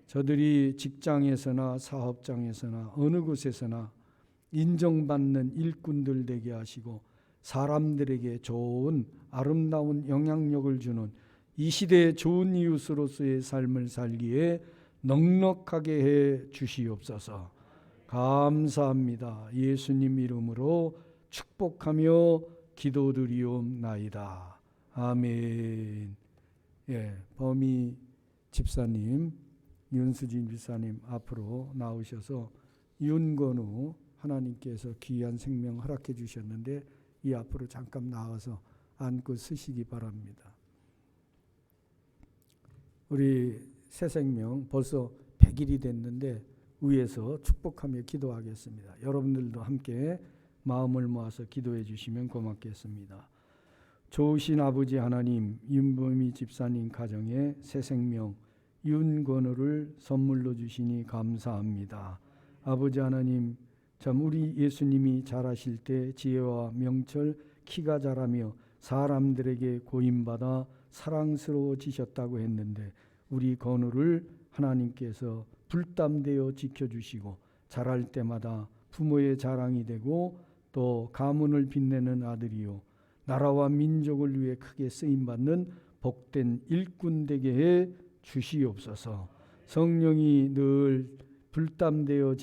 저들이 직장에서나 사업장에서나 어느 곳에서나 인정받는 일꾼들 되게 하시고 사람들에게 좋은 아름다운 영향력을 주는 이 시대의 좋은 이웃으로서의 삶을 살기에 넉넉하게 해 주시옵소서. 감사합니다. 예수님 이름으로 축복하며 기도드리옵나이다. 아멘. 예, 범희 집사님, 윤수진 집사님 앞으로 나오셔서 윤건우 하나님께서 귀한 생명 허락해 주셨는데 이 앞으로 잠깐 나와서 안고 쓰시기 바랍니다. 우리 새 생명 벌써 100일이 됐는데 위에서 축복하며 기도하겠습니다. 여러분들도 함께 마음을 모아서 기도해 주시면 고맙겠습니다. 좋으신 아버지 하나님, 윤범희 집사님 가정에 새 생명 윤건우를 선물로 주시니 감사합니다. 아버지 하나님, 참 우리 예수님이 자라실 때 지혜와 명철, 키가 자라며 사람들에게 고임받아 사랑스러워지셨다고 했는데 우리 건우를 하나님께서 불담되어 지켜주시고 자랄 때마다 부모의 자랑이 되고 또 가문을 빛내는 아들이요 나라와 민족을 위해 크게 쓰임받는 복된 일꾼 되게 해 주시옵소서. 성령이 늘 불담되어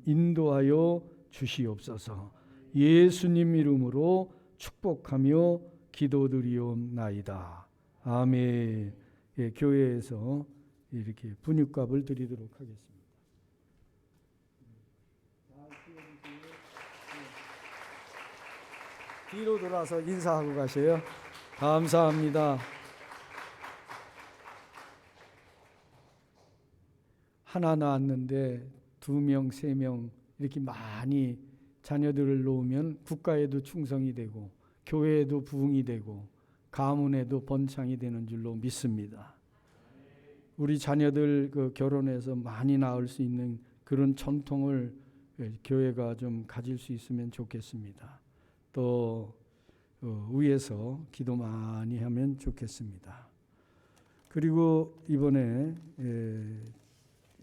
인도하여 주시옵소서. 예수님 이름으로 축복하며 기도드리옵나이다. 아멘. 예, 교회에서 이렇게 분유값을 드리도록 하겠습니다. 뒤로 돌아서 인사하고 가세요. 감사합니다. 하나 낳았는데 2명, 3명 이렇게 많이 자녀들을 놓으면 국가에도 충성이 되고 교회에도 부흥이 되고 가문에도 번창이 되는 줄로 믿습니다. 우리 자녀들 결혼해서 많이 낳을 수 있는 그런 전통을 교회가 좀 가질 수 있으면 좋겠습니다. 또 위해서 기도 많이 하면 좋겠습니다. 그리고 이번에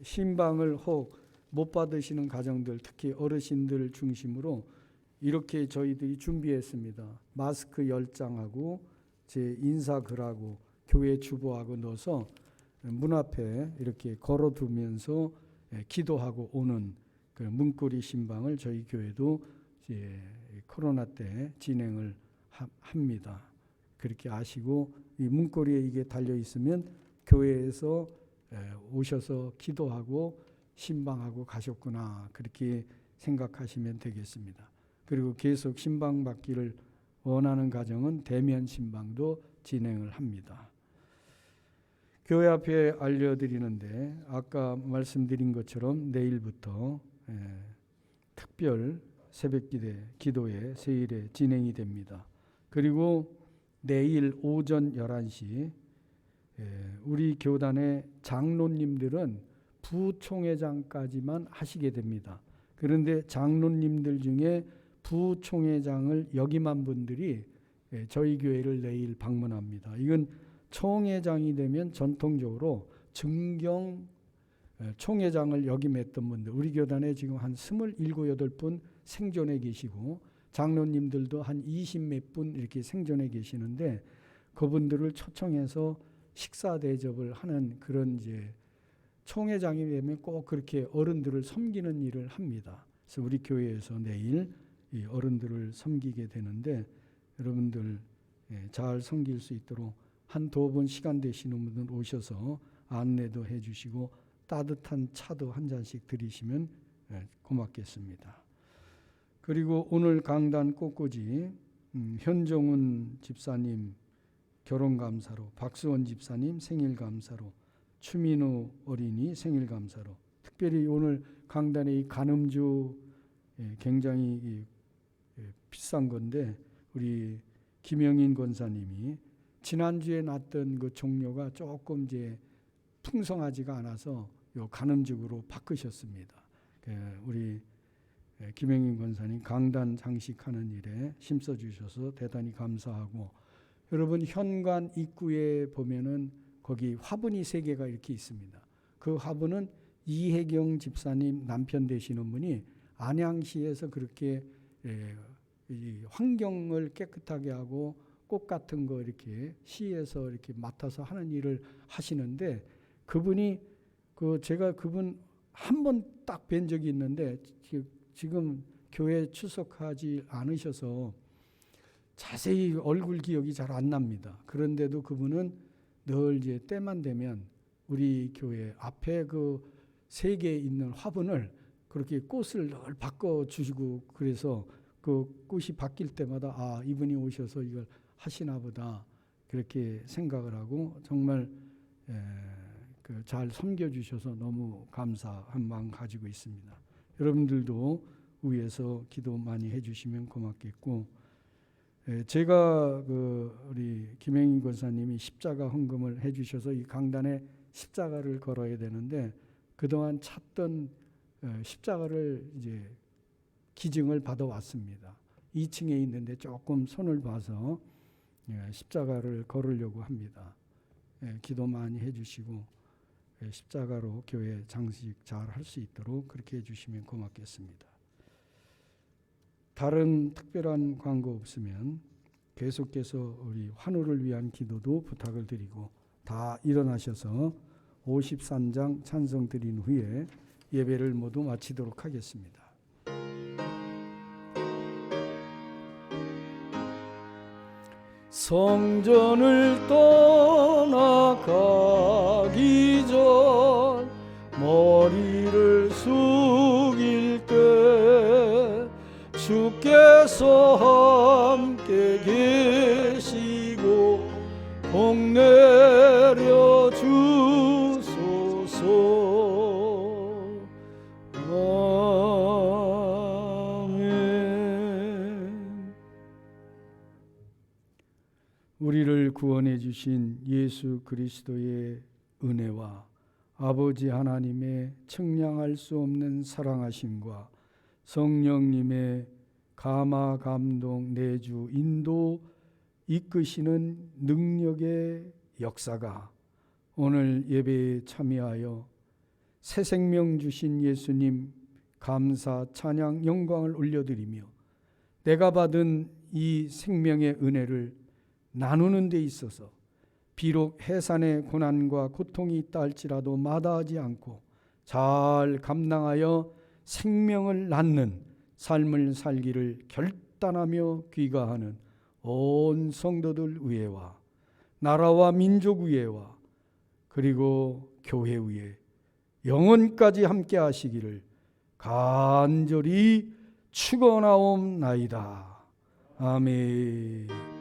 신방을 혹 못 받으시는 가정들, 특히 어르신들 중심으로 이렇게 저희들이 준비했습니다. 마스크 10장하고 제 인사글하고 교회 주보하고 넣어서 문 앞에 이렇게 걸어두면서 기도하고 오는 그 문고리 신방을 저희 교회도 이제 코로나 때 진행을 합니다. 그렇게 아시고 이 문고리에 이게 달려 있으면 교회에서 오셔서 기도하고 신방하고 가셨구나, 그렇게 생각하시면 되겠습니다. 그리고 계속 신방 받기를 원하는 가정은 대면 신방도 진행을 합니다. 교회 앞에 알려드리는데 아까 말씀드린 것처럼 내일부터 특별 새벽기대 기도회 세일에 진행이 됩니다. 그리고 내일 오전 11시 우리 교단의 장로님들은 부총회장까지만 하시게 됩니다. 그런데 장로님들 중에 부총회장을 역임한 분들이 저희 교회를 내일 방문합니다. 이건 총회장이 되면 전통적으로 증경 총회장을 역임했던 분들, 우리 교단에 지금 한 27, 8분 생존해 계시고 장로님들도 한 20 몇 분 이렇게 생존해 계시는데 그분들을 초청해서 식사 대접을 하는 그런 이제 총회장이 되면 꼭 그렇게 어른들을 섬기는 일을 합니다. 그래서 우리 교회에서 내일 이 어른들을 섬기게 되는데 여러분들 잘 섬길 수 있도록 한두 번 시간 되시는 분들 오셔서 안내도 해주시고 따뜻한 차도 한 잔씩 드리시면 고맙겠습니다. 그리고 오늘 강단 꽃꽂이 현종훈 집사님 결혼감사로, 박수원 집사님 생일감사로, 추민우 어린이 생일감사로, 특별히 오늘 강단에 이 간음주 굉장히 비싼 건데 우리 김영인 권사님이 지난주에 났던 그 종료가 조금 이제 풍성하지가 않아서 요 간음죽으로 바꾸셨습니다. 우리 김영인 권사님 강단 장식하는 일에 힘써 주셔서 대단히 감사하고, 여러분 현관 입구에 보면은 거기 화분이 3개가 이렇게 있습니다. 그 화분은 이혜경 집사님 남편 되시는 분이 안양시에서 그렇게 이 환경을 깨끗하게 하고 꽃 같은 거 이렇게 시에서 이렇게 맡아서 하는 일을 하시는데, 그분이 제가 그분 한 번 딱 뵌 적이 있는데 지금 교회 출석하지 않으셔서 자세히 얼굴 기억이 잘 안 납니다. 그런데도 그분은 늘 이제 때만 되면 우리 교회 앞에 그 3개 있는 화분을 그렇게 꽃을 늘 바꿔 주시고, 그래서 그 꽃이 바뀔 때마다 아, 이분이 오셔서 이걸 하시나 보다 그렇게 생각을 하고 정말 잘 섬겨주셔서 너무 감사한 마음 가지고 있습니다. 여러분들도 위에서 기도 많이 해주시면 고맙겠고, 제가 우리 김행인 권사님이 십자가 헌금을 해주셔서 이 강단에 십자가를 걸어야 되는데 그동안 찾던 십자가를 이제 기증을 받아왔습니다. 2층에 있는데 조금 손을 봐서 십자가를 걸으려고 합니다. 기도 많이 해주시고 십자가로 교회 장식 잘 할 수 있도록 그렇게 해주시면 고맙겠습니다. 다른 특별한 광고 없으면 계속해서 우리 환우를 위한 기도도 부탁을 드리고 다 일어나셔서 53장 찬송 드린 후에 예배를 모두 마치도록 하겠습니다. 성전을 떠나가기 전 머리를 숙일 때 주께서 함께 계시고 복 내려 주소서. 아멘. 우리를 구원해 주신 예수 그리스도의 은혜와 아버지 하나님의 측량할 수 없는 사랑하심과 성령님의 감화, 감동, 내주, 인도 이끄시는 능력의 역사가 오늘 예배에 참여하여 새 생명 주신 예수님 감사, 찬양, 영광을 올려드리며 내가 받은 이 생명의 은혜를 나누는 데 있어서 비록 해산의 고난과 고통이 있다 할지라도 마다하지 않고 잘 감당하여 생명을 낳는 삶을 살기를 결단하며 귀가하는 온 성도들 위에와 나라와 민족 위에와 그리고 교회 위에 영원까지 함께 하시기를 간절히 축원하옵나이다. 아멘.